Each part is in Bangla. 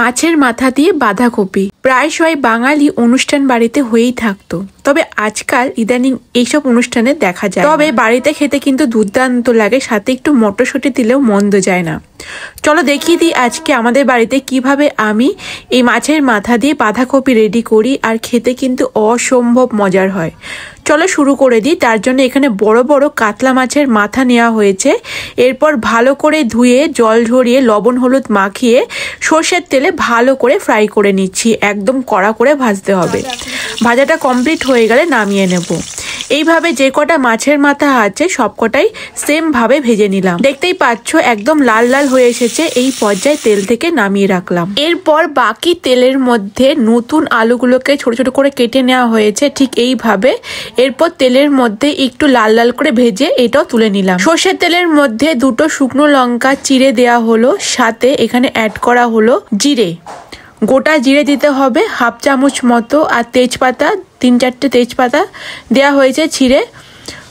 মাছের মাথা দিয়ে বাঁধাকপি প্রায়শই বাঙালি অনুষ্ঠান বাড়িতে হয়েই থাকতো, তবে আজকাল ইদানিং এইসব অনুষ্ঠানে দেখা যায়। তবে বাড়িতে খেতে কিন্তু দুর্দান্ত লাগে, সাথে একটু মটরশুঁটি দিলেও মন্দ যায় না। চলো দেখিয়ে দিই আজকে আমাদের বাড়িতে কিভাবে আমি এই মাছের মাথা দিয়ে বাঁধাকপি রেডি করি, আর খেতে কিন্তু অসম্ভব মজার হয়। চলো শুরু করে দিই। তার জন্য এখানে বড় বড় কাতলা মাছের মাথা নেওয়া হয়েছে। এরপর ভালো করে ধুয়ে জল ঝরিয়ে লবণ হলুদ মাখিয়ে সর্ষের তেলে ভালো করে ফ্রাই করে নিচ্ছি। একদম কড়া করে ভাজতে হবে। ভাজাটা কমপ্লিট হয়ে গেলে নামিয়ে নেব। এইভাবে যে কটা মাছের মাথা আছে সবকটাই সেম ভাবে ভেজে নিলাম। দেখতেই পাচ্ছ একদম লাল লাল হয়ে এসেছে। এই পর্যায়ে তেল থেকে নামিয়ে রাখলাম। এরপর বাকি তেলের মধ্যে নতুন আলুগুলোকে ছোট ছোট করে কেটে নেওয়া হয়েছে ঠিক এইভাবে। এরপর তেলের মধ্যে একটু লাল লাল করে ভেজে এটাও তুলে নিলাম। সর্ষের তেলের মধ্যে দুটো শুকনো লঙ্কা চিড়ে দেওয়া হলো, সাথে এখানে অ্যাড করা হলো জিরে। গোটা জিরে দিতে হবে হাফ চামচ মতো, আর তেজপাতা 3-4টে তেজপাতা দেওয়া হয়েছে ছিঁড়ে।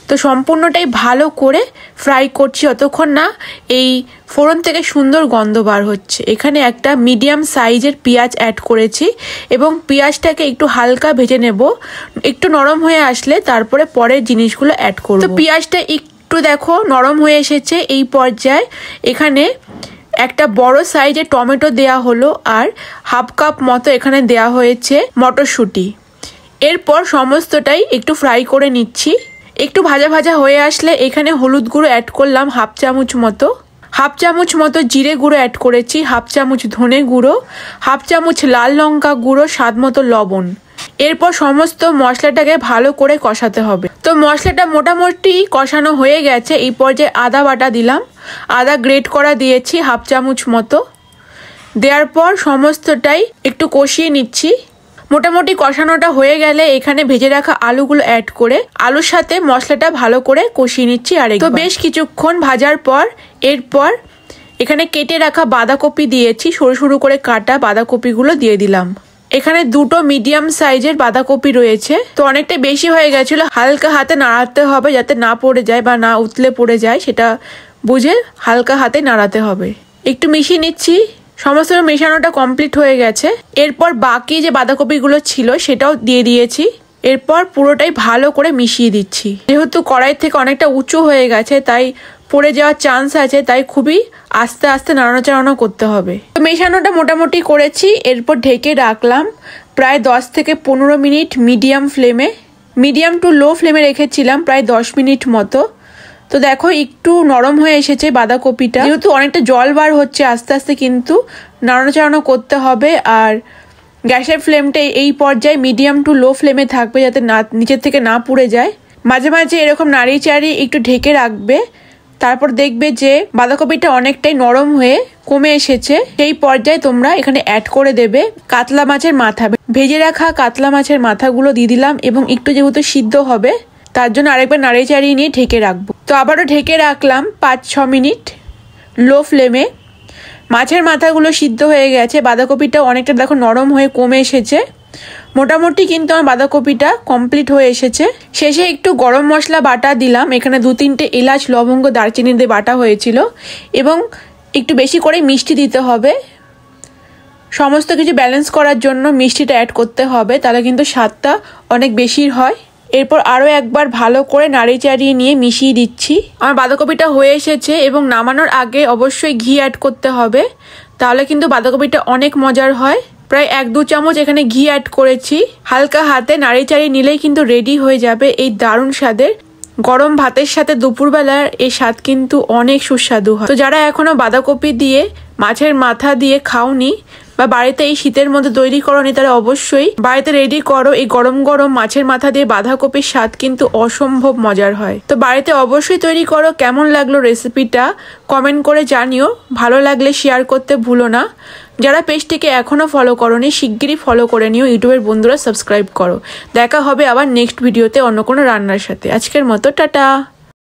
তো সম্পূর্ণটাই ভালো করে ফ্রাই করছি যতক্ষণ না এই ফোড়ন থেকে সুন্দর গন্ধ বার হচ্ছে। এখানে একটা মিডিয়াম সাইজের পেঁয়াজ অ্যাড করেছি এবং পেঁয়াজটাকে একটু হালকা ভেজে নেব। একটু নরম হয়ে আসলে তারপরে পরের জিনিসগুলো অ্যাড করব। তো পেঁয়াজটা একটু দেখো নরম হয়ে এসেছে। এই পর্যায়ে এখানে একটা বড় সাইজের টমেটো দেয়া হলো, আর হাফ কাপ মতো এখানে দেয়া হয়েছে মটরশুঁটি। এরপর সমস্তটাই একটু ফ্রাই করে নিচ্ছি। একটু ভাজা ভাজা হয়ে আসলে এখানে হলুদ গুঁড়ো অ্যাড করলাম হাফ চামচ মতো, জিরে গুঁড়ো অ্যাড করেছি, হাফ চামচ ধনে গুঁড়ো, হাফ চামচ লাল লঙ্কা গুঁড়ো, স্বাদ মতো লবণ। এরপর সমস্ত মশলাটাকে ভালো করে কষাতে হবে। তো মশলাটা মোটামুটি কষানো হয়ে গেছে। এই পর্যায়ে আদা বাটা দিলাম, আদা গ্রেট করা দিয়েছি হাফ চামচ মতো। দেওয়ার পর সমস্তটাই একটু কষিয়ে নিচ্ছি। মোটামুটি কষানোটা হয়ে গেলে এখানে ভেজে রাখা আলুগুলো অ্যাড করে আলুর সাথে মশলাটা ভালো করে কষিয়ে নিচ্ছি। আর তো বেশ কিছুক্ষণ ভাজার পর এরপর এখানে কেটে রাখা বাঁধাকপি দিয়েছি, সরু সরু করে কাটা বাঁধাকপিগুলো দিয়ে দিলাম। এখানে দুটো মিডিয়াম সাইজের বাঁধাকপি রয়েছে, তো অনেকটা বেশি হয়ে গেছিল। হালকা হাতে নাড়াতে হবে যাতে না পড়ে যায় বা না উতলে পড়ে যায়, সেটা বুঝে হালকা হাতে নাড়াতে হবে। একটু মিশিয়ে নিচ্ছি। সমস্ত মেশানোটা কমপ্লিট হয়ে গেছে। এরপর বাকি যে বাঁধাকপিগুলো ছিল সেটাও দিয়ে দিয়েছি। এরপর পুরোটাই ভালো করে মিশিয়ে দিচ্ছি। যেহেতু কড়াই থেকে অনেকটা উঁচু হয়ে গেছে তাই পড়ে যাওয়ার চান্স আছে, তাই খুবই আস্তে আস্তে নাড়াচাড়া করতে হবে। তো মেশানোটা মোটামুটি করেছি। এরপর ঢেকে রাখলাম প্রায় 10 থেকে 15 মিনিট মিডিয়াম টু লো ফ্লেমে রেখেছিলাম প্রায় 10 মিনিট মতো। তো দেখো একটু নরম হয়ে এসেছে বাঁধাকপিটা। যেহেতু অনেকটা জল বার হচ্ছে আস্তে আস্তে কিন্তু নাড়াচাড়া করতে হবে। আর গ্যাসের ফ্লেমটা এই পর্যায়ে মিডিয়াম টু লো ফ্লেমে থাকবে যাতে নিচের থেকে না পুড়ে যায়। মাঝে মাঝে এরকম নাড়িয়ে চাড়িয়ে একটু ঢেকে রাখবে। তারপর দেখবে যে বাঁধাকপিটা অনেকটাই নরম হয়ে কমে এসেছে। সেই পর্যায়ে তোমরা এখানে অ্যাড করে দেবে কাতলা মাছের মাথা। ভেজে রাখা কাতলা মাছের মাথাগুলো দিয়ে দিলাম এবং একটু যেহেতু সিদ্ধ হবে তার জন্য আরেকবার নাড়িয়ে চাড়িয়ে নিয়ে ঢেকে রাখবো। তো আবারও ঢেকে রাখলাম 5-6 মিনিট লো ফ্লেমে। মাছের মাথাগুলো সিদ্ধ হয়ে গেছে, বাঁধাকপিটা অনেকটা দেখো নরম হয়ে কমে এসেছে। মোটামুটি কিন্তু আমার বাঁধাকপিটা কমপ্লিট হয়ে এসেছে। শেষে একটু গরম মশলা বাটা দিলাম। এখানে 2-3টে এলাচ লবঙ্গ দারচিনি দিয়ে বাটা হয়েছিল এবং একটু বেশি করে মিষ্টি দিতে হবে। সমস্ত কিছু ব্যালেন্স করার জন্য মিষ্টিটা অ্যাড করতে হবে, তাহলে কিন্তু স্বাদটা অনেক বেশি হয়। এরপর আরও একবার ভালো করে নাড়িয়ে চাড়িয়ে নিয়ে মিশিয়ে দিচ্ছি। আমার বাঁধাকপিটা হয়ে এসেছে এবং নামানোর আগে অবশ্যই ঘি অ্যাড করতে হবে, তাহলে কিন্তু বাঁধাকপিটা অনেক মজার হয়। প্রায় 1-2 চামচ এখানে ঘি অ্যাড করেছি। হালকা হাতে নাড়িয়ে চাড়িয়ে নিলেই কিন্তু রেডি হয়ে যাবে এই দারুণ স্বাদের গরম ভাতের সাথে দুপুরবেলার এই স্বাদ কিন্তু অনেক সুস্বাদু হয়। তো যারা এখনো বাঁধাকপি দিয়ে মাছের মাথা দিয়ে খাওনি বা বাড়িতে এই শীতের মধ্যে তৈরি করোনি, তারা অবশ্যই বাড়িতে রেডি করো। এই গরম গরম মাছের মাথা দিয়ে বাঁধাকপির স্বাদ কিন্তু অসম্ভব মজার হয়। তো বাড়িতে অবশ্যই তৈরি করো। কেমন লাগলো রেসিপিটা কমেন্ট করে জানিও। ভালো লাগলে শেয়ার করতে ভুলো না। যারা পেজটিকে এখনো ফলো করোনি শিগগিরই ফলো করে নিও। ইউটিউবের বন্ধুরা সাবস্ক্রাইব করো। দেখা হবে আবার নেক্সট ভিডিওতে অন্য কোনো রান্নার সাথে। আজকের মতো টাটা।